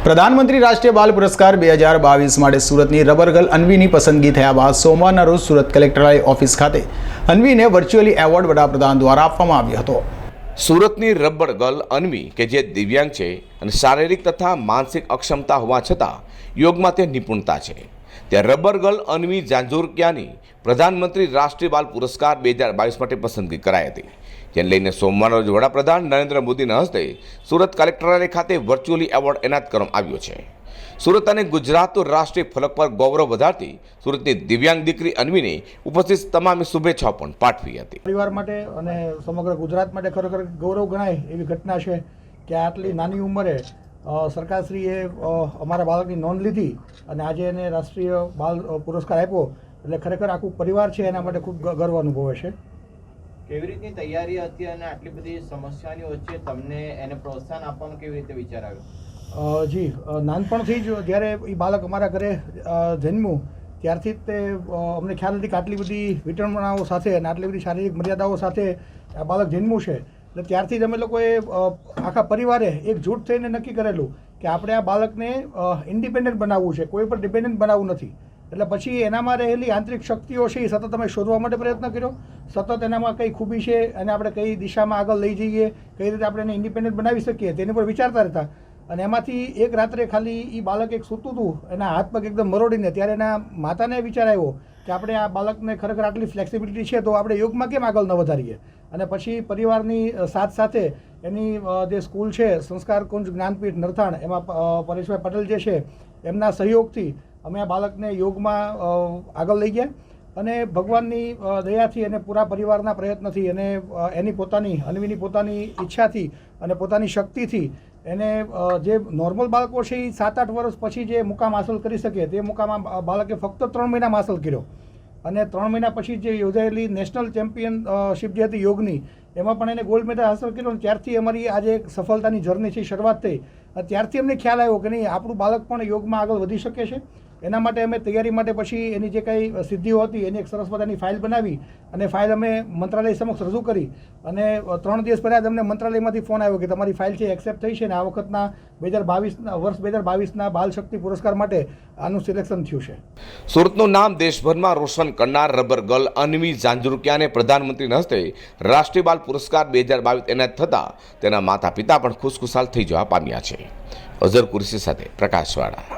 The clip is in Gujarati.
પ્રધાનમંત્રી રાષ્ટ્રીય બાલ પુરસ્કાર 2022 માટે સુરતની રબર ગર્લ અન્વીની પસંદગી થયા બાદ સોમવારના રોજ સુરત કલેક્ટરની ઓફિસ ખાતે અન્વીને વર્ચ્યુઅલી એવોર્ડ વડાપ્રધાન દ્વારા આપવામાં આવ્યો હતો। સુરતની રબર ગર્લ અન્વી કે જે દિવ્યાંગ છે અને શારીરિક તથા માનસિક અક્ષમતા હોવા છતાં યોગમાં તે નિપુણતા છે, ત્યાં રબર ગર્લ અન્વી જાંજુરકિયાની પ્રધાનમંત્રી રાષ્ટ્રીય બાલ પુરસ્કાર 2022 માટે પસંદગી કરાઈ હતી, જેને લઈને સોમવારના રોજ વડાપ્રધાન નરેન્દ્ર મોદીના હસ્તે સુરત કલેક્ટરાલય ખાતે વર્ચ્યુઅલી એવોર્ડ એનાયત કરવામાં આવ્યો છે। સુરત અને ગુજરાત રાષ્ટ્રીય ફલક પર ગૌરવ વધારતી સુરતની દિવ્યાંગ દીકરી અન્વીને ઉપસ્થિત તમામે શુભેચ્છાઓ પણ પાઠવી હતી। પરિવાર માટે અને સમગ્ર ગુજરાત માટે ખરેખર ગૌરવ ગણાય એવી ઘટના છે કે આટલી નાની ઉંમરે સરકારશ્રીએ અમારા બાળકની નોંધ લીધી અને આજે એને રાષ્ટ્રીય બાલ પુરસ્કાર આપ્યો, એટલે ખરેખર આખું પરિવાર છે એના માટે ખૂબ ગર્વ અનુભવે છે। કેવી રીતની તૈયારી હતી અને આટલી બધી સમસ્યાની વચ્ચે તમને એને પ્રોત્સાહન આપવાનું કેવી રીતે વિચાર આવ્યો? જી, નાનપણથી જ જ્યારે એ બાળક અમારા ઘરે જન્મ્યું ત્યારથી જ તે અમને ખ્યાલ નથી કે આટલી બધી વિટંબણાઓ સાથે અને આટલી બધી શારીરિક મર્યાદાઓ સાથે આ બાળક જન્મ્યું છે, એટલે ત્યારથી જ અમે લોકોએ આખા પરિવારે એક જૂથ થઈને નક્કી કરેલું કે આપણે આ બાળકને ઇન્ડિપેન્ડન્ટ બનાવવું છે, કોઈ પર ડિપેન્ડન્ટ બનાવવું નથી। એટલે પછી એનામાં રહેલી આંતરિક શક્તિઓ છે એ સતત અમે શોધવા માટે પ્રયત્ન કર્યો, સતત એનામાં કઈ ખૂબી છે અને આપણે કઈ દિશામાં આગળ લઈ જઈએ, કઈ રીતે આપણે એને ઇન્ડિપેન્ડન્ટ બનાવી શકીએ તેની પર વિચારતા રહેતા। અને એમાંથી એક રાત્રે ખાલી એ બાળક એક સૂતું હતું, એના હાથ પગ એકદમ મરોડીને, ત્યારે એના માતાને વિચાર આવ્યો કે આપણે આ બાળકને ખરેખર આટલી ફ્લેક્સિબિલિટી છે તો આપણે યોગમાં કેમ આગળ ન વધારીએ। અને પછી પરિવારની સાથ સાથે એની જે સ્કૂલ છે સંસ્કાર કુંજ જ્ઞાનપીઠ નરથાણ, એમાં પરેશભાઈ પટેલ જે છે એમના સહયોગથી અમે આ બાળકને યોગમાં આગળ લઈ ગયા અને ભગવાનની દયાથી અને પૂરા પરિવારના પ્રયત્નથી અને એની પોતાની અન્વીની પોતાની ઈચ્છાથી અને પોતાની શક્તિથી એને જે નોર્મલ બાળકો છે એ 7-8 વર્ષ પછી જે મુકામ હાંસલ કરી શકે તે મુકામ બાળકે ફક્ત 3 મહિનામાં હાંસલ કર્યો। અને 3 મહિના પછી જે યોજાયેલી નેશનલ ચેમ્પિયનશિપ જે હતી યોગની, એમાં પણ એને ગોલ્ડ મેડલ હાંસલ કર્યો। અને ત્યારથી અમારી આજે એક સફળતાની જર્નીથી શરૂઆત થઈ, ત્યારથી અમને ખ્યાલ આવ્યો કે નહીં, આપણું બાળક પણ યોગમાં આગળ વધી શકે છે। એના માટે અમે તૈયારી માટે પછી એની જે કંઈ સિદ્ધિઓ હતી એની એક સરસ મજાની ફાઇલ બનાવી અને ફાઇલ અમે મંત્રાલય સમક્ષ રજૂ કરી અને 3 દિવસ પહેલાં જ અમને મંત્રાલયમાંથી ફોન આવ્યો કે તમારી ફાઇલ છે એક્સેપ્ટ થઈ છે ને આ વખતના વર્ષ 2022ના બાલ શક્તિ પુરસ્કાર માટે આનું સિલેક્શન થયું છે। સુરતનું નામ દેશભરમાં રોશન કરનાર રબર ગર્લ અન્વી જાંજુરકિયાને પ્રધાનમંત્રીના હસ્તે રાષ્ટ્રીય બાલ પુરસ્કાર 2022 એનાયત થતાં તેના માતા પિતા પણ ખુશખુશાલ થઈ જવા પામ્યા છે। અઝર કુરેશી સાથે પ્રકાશવાળા।